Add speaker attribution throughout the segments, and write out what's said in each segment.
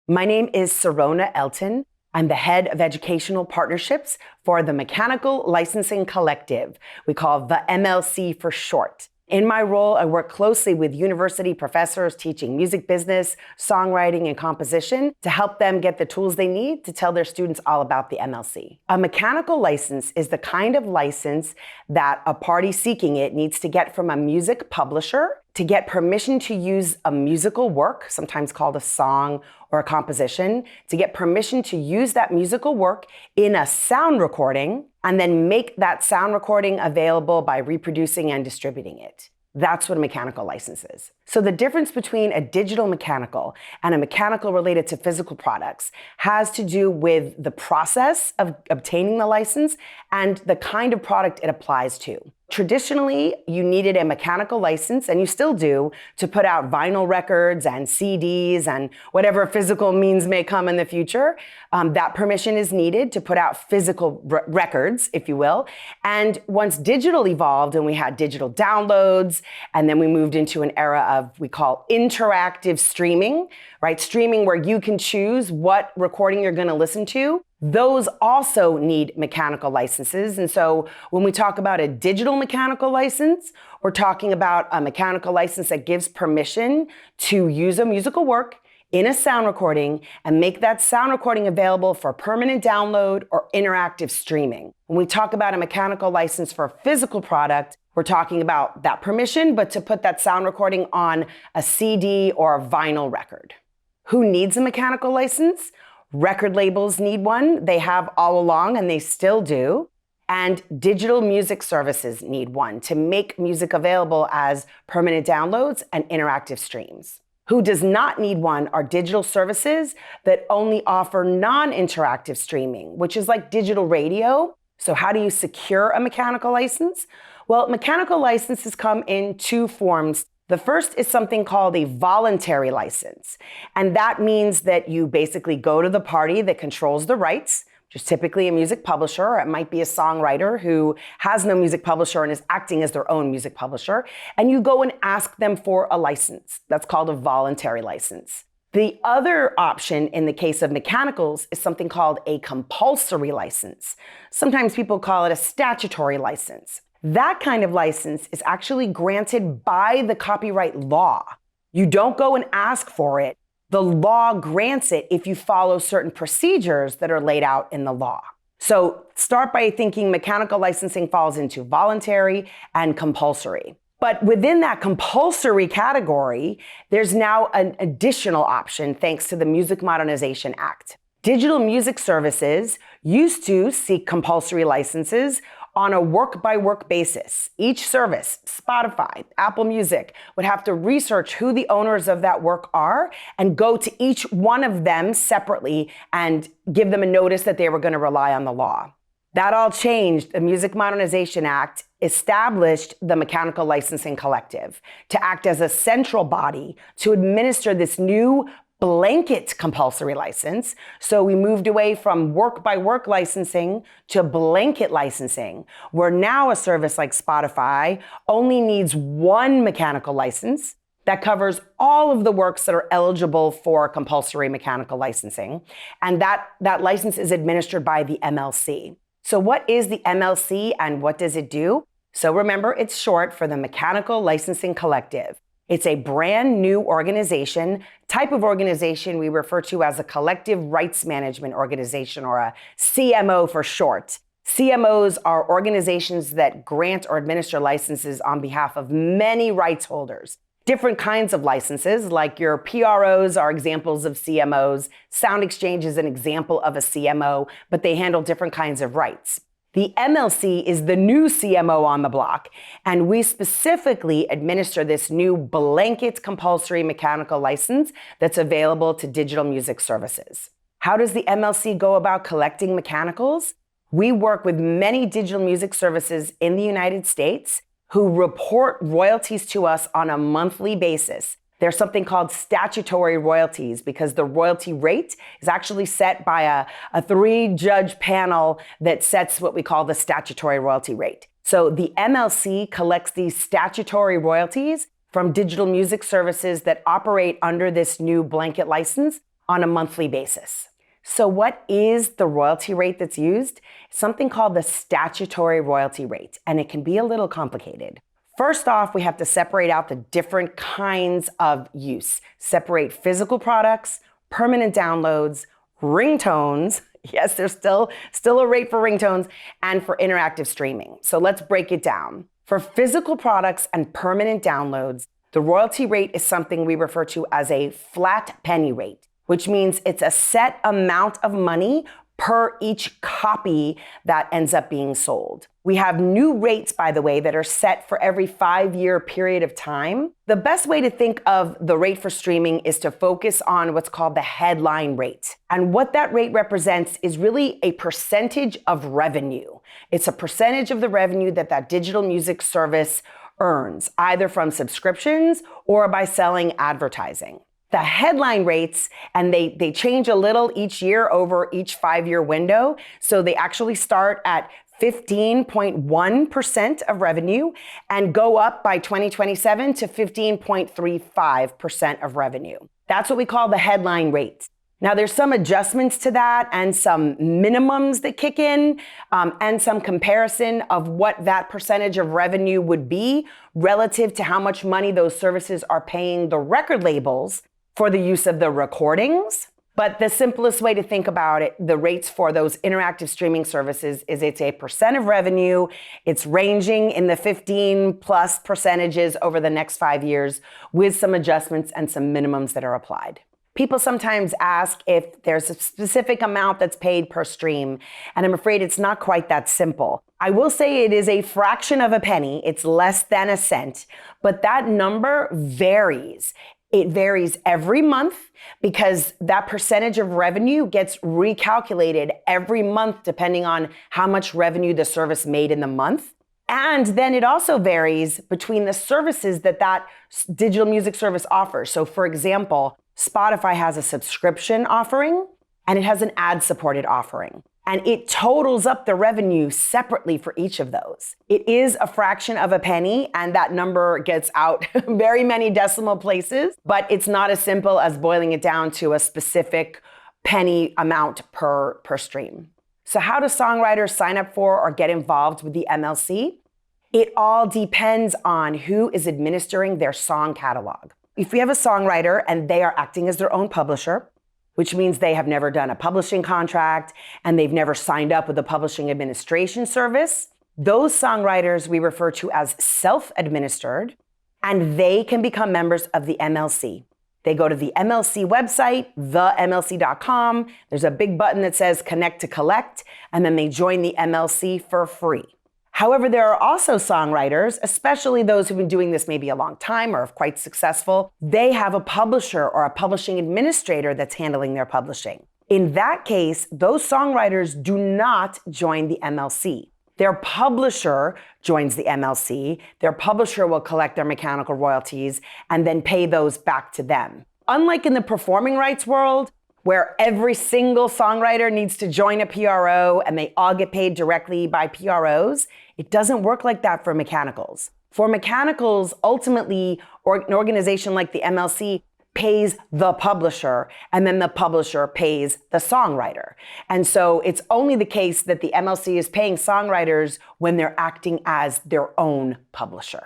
Speaker 1: My name is Sirona Elton. I'm the head of educational partnerships for the Mechanical Licensing Collective. We call the MLC for short. In my role, I work closely with university professors teaching music business, songwriting, and composition to help them get the tools they need to tell their students all about the MLC. A mechanical license is the kind of license that a party seeking it needs to get from a music publisher to get permission to use a musical work, sometimes called a song or a composition, to get permission to use that musical work in a sound recording and then make that sound recording available by reproducing and distributing it. That's what a mechanical license is. So the difference between a digital mechanical and a mechanical related to physical products has to do with the process of obtaining the license and the kind of product it applies to. Traditionally, you needed a mechanical license, and you still do, to put out vinyl records and CDs and whatever physical means may come in the future. That permission is needed to put out physical records, if you will. And once digital evolved and we had digital downloads, and then we moved into an era of we call interactive streaming, right? Streaming where you can choose what recording you're going to listen to. Those also need mechanical licenses. And so when we talk about a digital mechanical license, we're talking about a mechanical license that gives permission to use a musical work in a sound recording and make that sound recording available for permanent download or interactive streaming. When we talk about a mechanical license for a physical product, we're talking about that permission, but to put that sound recording on a CD or a vinyl record. Who needs a mechanical license? Record labels need one. They have all along, and they still do. And digital music services need one to make music available as permanent downloads and interactive streams. Who does not need one are digital services that only offer non-interactive streaming, which is like digital radio. So how do you secure a mechanical license? Well, mechanical licenses come in two forms. The first is something called a voluntary license. And that means that you basically go to the party that controls the rights, which is typically a music publisher, or it might be a songwriter who has no music publisher and is acting as their own music publisher. And you go and ask them for a license. That's called a voluntary license. The other option in the case of mechanicals is something called a compulsory license. Sometimes people call it a statutory license. That kind of license is actually granted by the copyright law. You don't go and ask for it. The law grants it if you follow certain procedures that are laid out in the law. So start by thinking mechanical licensing falls into voluntary and compulsory. But within that compulsory category, there's now an additional option thanks to the Music Modernization Act. Digital music services used to seek compulsory licenses on a work-by-work basis. Each service, Spotify, Apple Music, would have to research who the owners of that work are and go to each one of them separately and give them a notice that they were going to rely on the law. That all changed. The Music Modernization Act established the Mechanical Licensing Collective to act as a central body to administer this new blanket compulsory license. So we moved away from work-by-work licensing to blanket licensing, where now a service like Spotify only needs one mechanical license that covers all of the works that are eligible for compulsory mechanical licensing. And that license is administered by the MLC. So what is the MLC and what does it do? So remember, it's short for the Mechanical Licensing Collective. It's a brand new type of organization we refer to as a collective rights management organization, or a CMO for short. CMOs are organizations that grant or administer licenses on behalf of many rights holders. Different kinds of licenses, like your PROs are examples of CMOs. SoundExchange is an example of a CMO, but they handle different kinds of rights. The MLC is the new CMO on the block, and we specifically administer this new blanket compulsory mechanical license that's available to digital music services. How does the MLC go about collecting mechanicals? We work with many digital music services in the United States who report royalties to us on a monthly basis. There's something called statutory royalties because the royalty rate is actually set by a 3-judge panel that sets what we call the statutory royalty rate. So the MLC collects these statutory royalties from digital music services that operate under this new blanket license on a monthly basis. So what is the royalty rate that's used? It's something called the statutory royalty rate, and it can be a little complicated. First off, we have to separate out the different kinds of use. Separate physical products, permanent downloads, ringtones. Yes, there's still a rate for ringtones, and for interactive streaming. So let's break it down. For physical products and permanent downloads, the royalty rate is something we refer to as a flat penny rate, which means it's a set amount of money per each copy that ends up being sold. We have new rates, by the way, that are set for every 5-year period of time. The best way to think of the rate for streaming is to focus on what's called the headline rate. And what that rate represents is really a percentage of revenue. It's a percentage of the revenue that digital music service earns, either from subscriptions or by selling advertising. The headline rates, and they change a little each year over each 5-year window. So they actually start at 15.1% of revenue and go up by 2027 to 15.35% of revenue. That's what we call the headline rate. Now, there's some adjustments to that and some minimums that kick in and some comparison of what that percentage of revenue would be relative to how much money those services are paying the record labels for the use of the recordings. But the simplest way to think about it, the rates for those interactive streaming services is it's a percent of revenue. It's ranging in the 15+ percentages over the next 5 years with some adjustments and some minimums that are applied. People sometimes ask if there's a specific amount that's paid per stream, and I'm afraid it's not quite that simple. I will say it is a fraction of a penny. It's less than a cent, but that number varies. It varies every month because that percentage of revenue gets recalculated every month depending on how much revenue the service made in the month. And then it also varies between the services that digital music service offers. So for example, Spotify has a subscription offering and it has an ad-supported offering. And it totals up the revenue separately for each of those. It is a fraction of a penny, and that number gets out very many decimal places, but it's not as simple as boiling it down to a specific penny amount per stream. So how do songwriters sign up for or get involved with the MLC? It all depends on who is administering their song catalog. If we have a songwriter and they are acting as their own publisher, which means they have never done a publishing contract and they've never signed up with a publishing administration service, those songwriters we refer to as self-administered, and they can become members of the MLC. They go to the MLC website, themlc.com. There's a big button that says Connect to Collect, and then they join the MLC for free. However, there are also songwriters, especially those who've been doing this maybe a long time or are quite successful. They have a publisher or a publishing administrator that's handling their publishing. In that case, those songwriters do not join the MLC. Their publisher joins the MLC. Their publisher will collect their mechanical royalties and then pay those back to them. Unlike in the performing rights world, where every single songwriter needs to join a PRO and they all get paid directly by PROs, it doesn't work like that for mechanicals. For mechanicals, ultimately, an organization like the MLC pays the publisher, and then the publisher pays the songwriter. And so it's only the case that the MLC is paying songwriters when they're acting as their own publisher.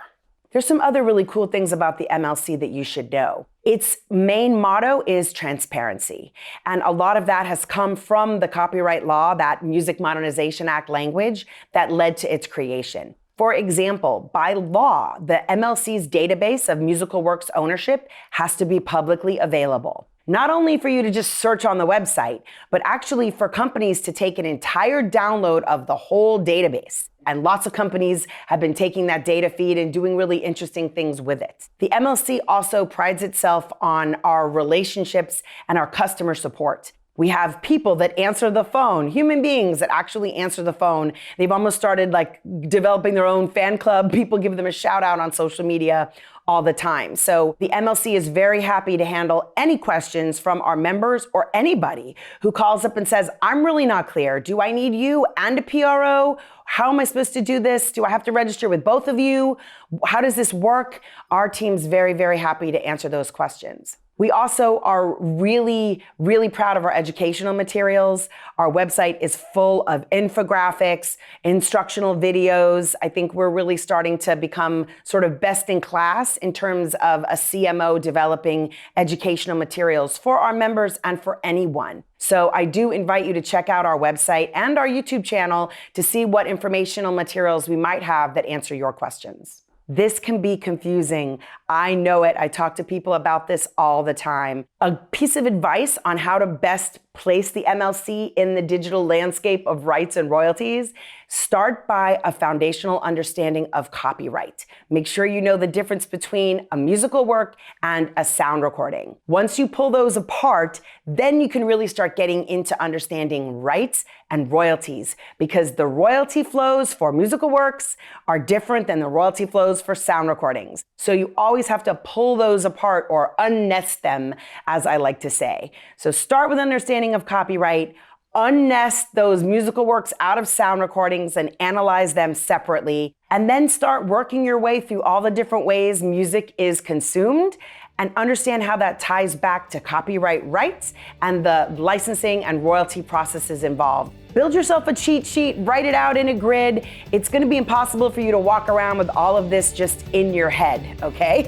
Speaker 1: There's some other really cool things about the MLC that you should know. Its main motto is transparency. And a lot of that has come from the copyright law, that Music Modernization Act language that led to its creation. For example, by law, the MLC's database of musical works ownership has to be publicly available. Not only for you to just search on the website, but actually for companies to take an entire download of the whole database. And lots of companies have been taking that data feed and doing really interesting things with it. The MLC also prides itself on our relationships and our customer support. We have people that answer the phone, human beings that actually answer the phone. They've almost started developing their own fan club. People give them a shout out on social media all the time. So the MLC is very happy to handle any questions from our members or anybody who calls up and says, I'm really not clear. Do I need you and a PRO? How am I supposed to do this? Do I have to register with both of you? How does this work? Our team's very, very happy to answer those questions. We also are really, really proud of our educational materials. Our website is full of infographics, instructional videos. I think we're really starting to become sort of best in class in terms of a CMO developing educational materials for our members and for anyone. So I do invite you to check out our website and our YouTube channel to see what informational materials we might have that answer your questions. This can be confusing. I know it. I talk to people about this all the time. A piece of advice on how to best place the MLC in the digital landscape of rights and royalties: start by a foundational understanding of copyright. Make sure you know the difference between a musical work and a sound recording. Once you pull those apart, then you can really start getting into understanding rights and royalties, because the royalty flows for musical works are different than the royalty flows for sound recordings. So you always have to pull those apart, or unnest them, as I like to say. So start with understanding of copyright, unnest those musical works out of sound recordings and analyze them separately, and then start working your way through all the different ways music is consumed and understand how that ties back to copyright rights and the licensing and royalty processes involved. Build yourself a cheat sheet, write it out in a grid. It's gonna be impossible for you to walk around with all of this just in your head, okay?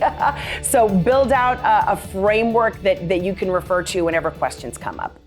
Speaker 1: So build out a framework that you can refer to whenever questions come up.